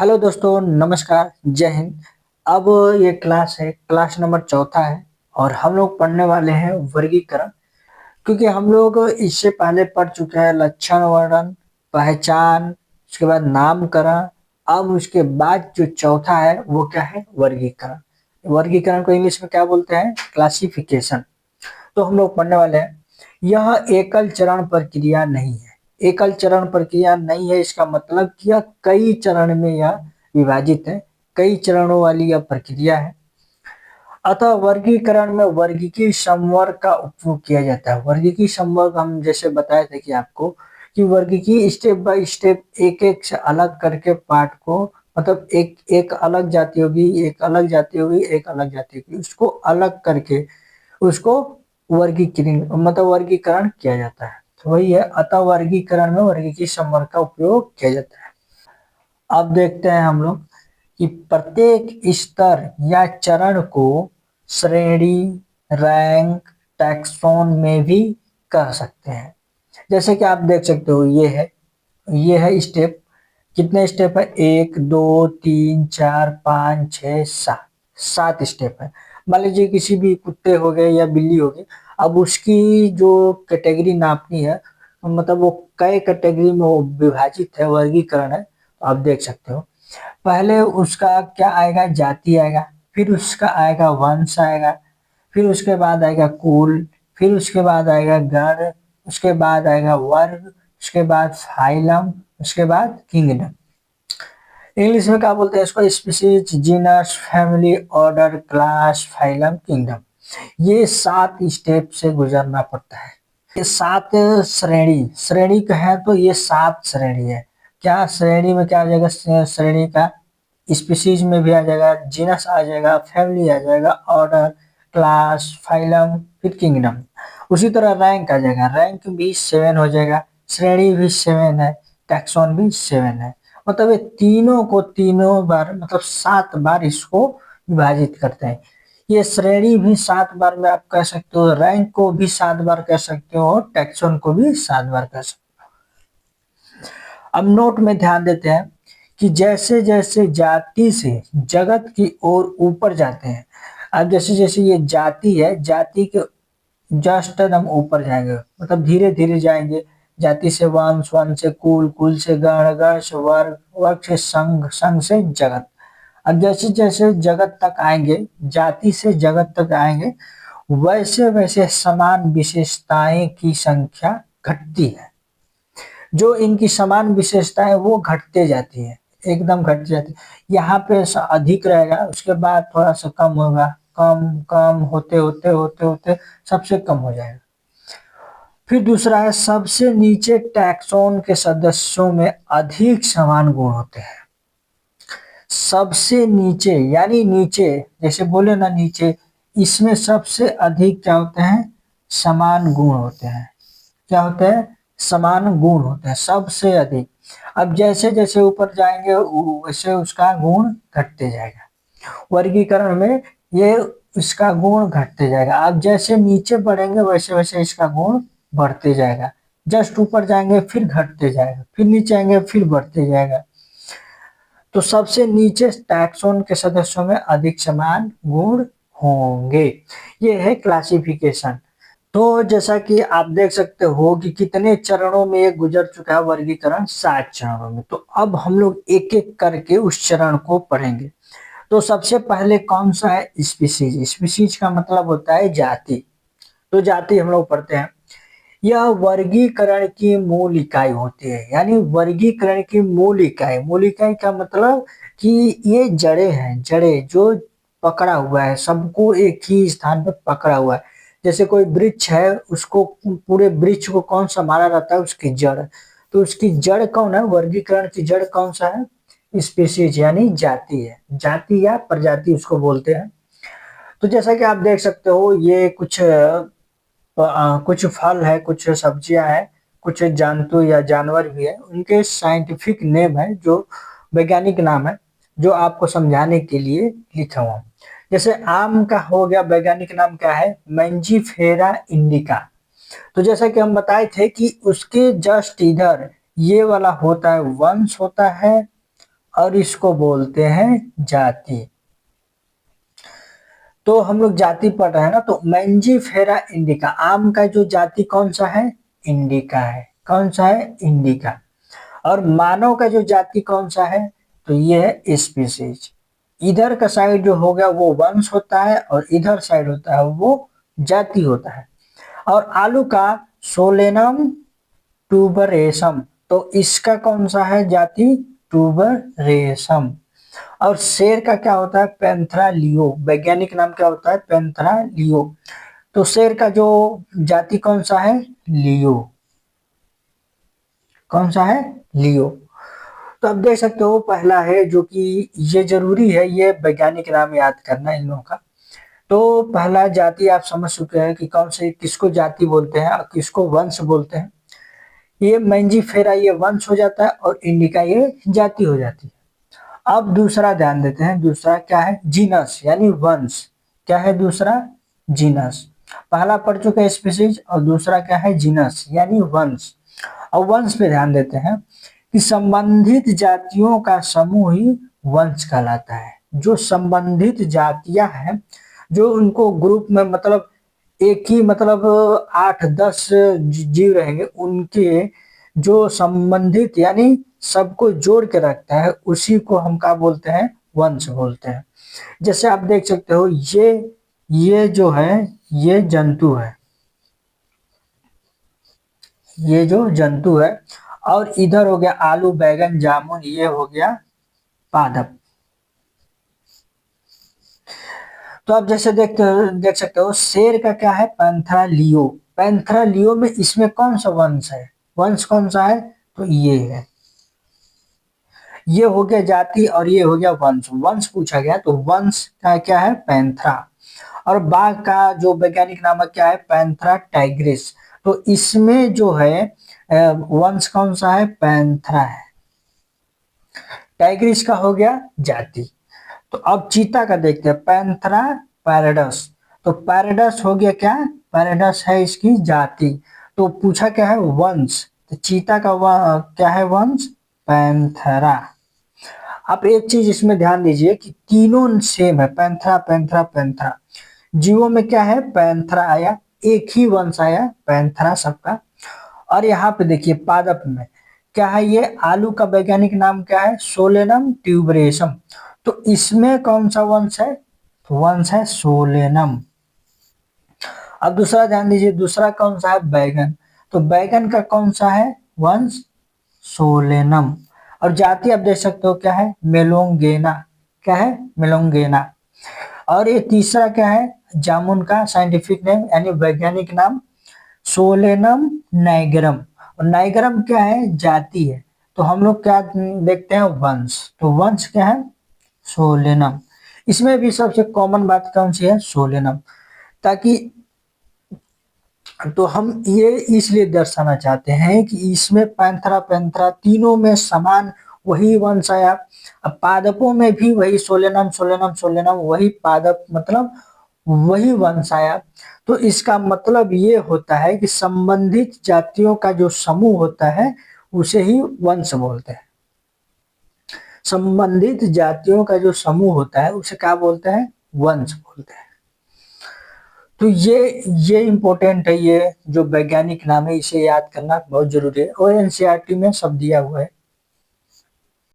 Hello दोस्तों, नमस्कार, जय हिंद। अब ये क्लास है, क्लास नंबर चौथा है और हम लोग पढ़ने वाले हैं वर्गीकरण। क्योंकि हम लोग इससे पहले पढ़ चुके हैं लक्षण वर्णन, पहचान, उसके बाद नामकरण। अब उसके बाद जो चौथा है वो क्या है? वर्गीकरण। वर्गीकरण को इंग्लिश में क्या बोलते हैं? क्लासिफिकेशन। तो हम लोग पढ़ने वाले हैं। यह एकल चरण प्रक्रिया नहीं है। एकल चरण प्रक्रिया नहीं है, इसका मतलब कि यह कई चरण में यह विभाजित है। कई चरणों वाली यह प्रक्रिया है। अतः वर्गीकरण में वर्गीकीय समवर्ग का उपयोग किया जाता है। वर्गीकीय समवर्ग हम जैसे बताए थे कि आपको कि वर्गीकीय स्टेप बाय स्टेप एक एक से अलग करके पार्ट को, मतलब एक एक अलग जाति होगी, एक अलग जाति होगी, एक अलग जाति होगी, उसको अलग करके उसको वर्गीकरण मतलब वर्गीकरण किया जाता है। तो वही है, अतः वर्गीकरण में वर्गीकीय समूह का उपयोग किया जाता है। अब देखते हैं हम लोग कि प्रत्येक स्तर या चरण को श्रेणी, रैंक, टैक्सोन में भी कह सकते हैं। जैसे कि आप देख सकते हो, ये है स्टेप। कितने स्टेप है? एक, दो, तीन, चार, पाँच, छ, सात। सात स्टेप है। मान लीजिए किसी भी कुत्ते हो गए या बिल्ली हो गई, अब उसकी जो कैटेगरी नापनी है, मतलब वो कई कैटेगरी में वो विभाजित है, वर्गीकरण है, तो आप देख सकते हो। पहले उसका क्या आएगा? जाति आएगा। फिर उसका आएगा वंश आएगा। फिर उसके बाद आएगा कुल। फिर उसके बाद आएगा गण। उसके बाद आएगा वर्ग। उसके बाद फाइलम। उसके बाद किंगडम। इंग्लिश में क्या बोलते हैं इसको? Species, genus, family, order, class, phylum, kingdom. ये सात स्टेप से गुजरना पड़ता है। ये सात श्रेणी श्रेणी का है, तो ये सात श्रेणी है। क्या श्रेणी में क्या आ जाएगा? श्रेणी का स्पीशीज में भी आ जाएगा, जीनस आ जाएगा, फैमिली आ जाएगा, ऑर्डर, क्लास, फाइलम, फिर किंगडम। उसी तरह रैंक आ जाएगा। रैंक भी सेवन हो जाएगा, श्रेणी भी सेवन है, टैक्सोन भी सेवन है। मतलब ये तीनों को तीनों बार, मतलब सात बार इसको विभाजित करते हैं। ये श्रेणी भी सात बार में आप कह सकते हो, रैंक को भी सात बार कह सकते हो, टैक्सोन को भी सात बार कह सकते हो। अब नोट में ध्यान देते हैं कि जैसे जैसे जाति से जगत की ओर ऊपर जाते हैं, अब जैसे जैसे ये जाति है, जाति के जस्ट हम ऊपर जाएंगे, मतलब धीरे धीरे जाएंगे। जाति से वंश, वंश से कुल, कुल से गण, गण से वर्ग, वर्ग से संघ, संघ से जगत। अब जैसे जैसे जगत तक आएंगे, जाति से जगत तक आएंगे, वैसे वैसे समान विशेषताएं की संख्या घटती है। जो इनकी समान विशेषता है वो घटते जाती है, एकदम घट जाती है। यहाँ पे अधिक रहेगा, उसके बाद थोड़ा सा कम होगा, कम कम होते होते होते होते सबसे कम हो जाएगा। फिर दूसरा है, सबसे नीचे टैक्सोन के सदस्यों में अधिक समान गुण होते हैं। सबसे नीचे यानी नीचे, जैसे बोले ना नीचे, इसमें सबसे अधिक क्या होते हैं? समान गुण होते हैं। क्या होते हैं? समान गुण होते हैं सबसे अधिक। अब जैसे जैसे ऊपर जाएंगे वैसे उसका गुण घटते जाएगा। वर्गीकरण में ये इसका गुण घटते जाएगा। अब जैसे नीचे बढ़ेंगे वैसे वैसे इसका गुण बढ़ते जाएगा। जस्ट ऊपर जाएंगे फिर घटते जाएगा, फिर नीचे आएंगे फिर बढ़ते जाएगा। तो सबसे नीचे टैक्सोन के सदस्यों में अधिक समान गुण होंगे। ये है क्लासिफिकेशन। तो जैसा कि आप देख सकते हो कि कितने चरणों में ये गुजर चुका है वर्गीकरण, सात चरणों में। तो अब हम लोग एक एक करके उस चरण को पढ़ेंगे। तो सबसे पहले कौन सा है? स्पीशीज। स्पीशीज का मतलब होता है जाति। तो जाति हम लोग पढ़ते हैं। यह वर्गीकरण की मूल इकाई होती है, यानी वर्गीकरण की मूल इकाई। मूल इकाई का मतलब कि ये जड़े हैं, जड़े जो पकड़ा हुआ है, सबको एक ही स्थान पर पकड़ा हुआ है। जैसे कोई वृक्ष है, उसको पूरे वृक्ष को कौन संभाला रहता है? उसकी जड़। तो उसकी जड़ कौन है? वर्गीकरण की जड़ कौन सा है? स्पीशीज यानी जाति है, जाति या प्रजाति उसको बोलते हैं। तो जैसा कि आप देख सकते हो, ये कुछ फल है, कुछ सब्जियां हैं, कुछ जंतु या जानवर भी है, उनके साइंटिफिक नेम है, जो वैज्ञानिक नाम है, जो आपको समझाने के लिए लिखा हुआ हूं। जैसे आम का हो गया, वैज्ञानिक नाम क्या है? Mangifera indica. तो जैसा कि हम बताए थे कि उसके जस्ट इधर ये वाला होता है वंश होता है, और इसको बोलते हैं जाति। तो हम लोग जाति पढ़ रहे हैं ना, तो मैंजीफेरा इंडिका, आम का जो जाति कौन सा है? इंडिका है। कौन सा है? इंडिका। और मानव का जो जाति कौन सा है? तो ये है स्पीसीज। इधर का साइड जो हो गया वो वंश होता है और इधर साइड होता है वो जाति होता है। और आलू का सोलेनम ट्यूबरेसम, तो इसका कौन सा है जाति? ट्यूबरेसम। और शेर का क्या होता है? पैंथरा लियो, वैज्ञानिक नाम क्या होता है? पैंथरा लियो। तो शेर का जो जाति कौन सा है? लियो। कौन सा है? लियो। तो अब देख सकते हो पहला है जो कि ये जरूरी है, ये वैज्ञानिक नाम याद करना इन लोगों का। तो पहला जाति आप समझ चुके हैं कि कौन से, किसको जाति बोलते हैं और किसको वंश बोलते हैं। ये मैंजीफेरा ये वंश हो जाता है और इंडिका ये जाति हो जाती है। अब दूसरा ध्यान देते हैं, दूसरा क्या है? जीनस यानी वंश। क्या है दूसरा? जीनस। पहला पढ़ चुके हैं स्पीसीज और दूसरा क्या है? जीनस यानी वंश। और वंश पे ध्यान देते हैं कि संबंधित जातियों का समूह ही वंश कहलाता है। जो संबंधित जातियां हैं, जो उनको ग्रुप में मतलब एक ही मतलब 8-10 जीव रहेंगे, उनके जो संबंधित यानी सबको जोड़ के रखता है, उसी को हम क्या बोलते हैं? वंश बोलते हैं। जैसे आप देख सकते हो ये जो है ये जंतु है, ये जो जंतु है। और इधर हो गया आलू, बैगन, जामुन, ये हो गया पादप। तो आप जैसे देख सकते हो शेर का क्या है? पैंथरा लियो। पैंथरा लियो में इसमें कौन सा वंश है? वंश कौन सा है? तो ये है। ये हो गया जाति और ये हो गया वंश। वंश पूछा गया तो वंश का क्या है? पैंथरा। और बाघ का जो वैज्ञानिक नाम क्या है? Panthera Tigris. तो इसमें जो है वंश कौन सा है? पैंथरा है। टाइग्रिस का हो गया जाति। तो अब चीता का देखते हैं, पैंथरा पैराडस। तो पैराडस हो गया क्या? पैराडस है इसकी जाति। तो पूछा क्या है? वंश। तो चीता का क्या है वंश? पैंथरा। आप एक चीज इसमें ध्यान दीजिए कि तीनों सेम है, पैंथरा पैंथरा पैंथरा। जीवों में क्या है? पैंथरा आया, एक ही वंश आया पैंथरा सबका। और यहाँ पे देखिए पादप में क्या है? ये आलू का वैज्ञानिक नाम क्या है? सोलेनम ट्यूबरेसम। तो इसमें कौन सा वंश है? तो वंश है सोलेनम। अब दूसरा ध्यान दीजिए, दूसरा कौन सा है? बैगन। तो बैगन का कौन सा है वंश? सोलेनम। और जाति आप देख सकते हो क्या है? मेलोंगेना। क्या है? मेलोंगेना। और ये तीसरा क्या है? जामुन का साइंटिफिक नेम यानी वैज्ञानिक नाम सोलेनम नाइगरम। और नाइगरम क्या है? जाति है। तो हम लोग क्या देखते हैं? वंश। तो वंश क्या है? सोलेनम। इसमें भी सबसे कॉमन बात कौन सी है? सोलेनम। ताकि तो हम ये इसलिए दर्शाना चाहते हैं कि इसमें पैंथरा पैंथरा तीनों में समान वही वंश आया। अब पादपों में भी वही सोलेनम सोलेनम सोलेनम वही पादप मतलब वही वंश आया। तो इसका मतलब ये होता है कि संबंधित जातियों का जो समूह होता है उसे ही वंश बोलते हैं। संबंधित जातियों का जो समूह होता है उसे क्या बोलते हैं? वंश बोलते हैं। तो ये इम्पोर्टेंट है, ये जो वैज्ञानिक नाम है इसे याद करना बहुत जरूरी है और एनसीईआरटी में सब दिया हुआ है।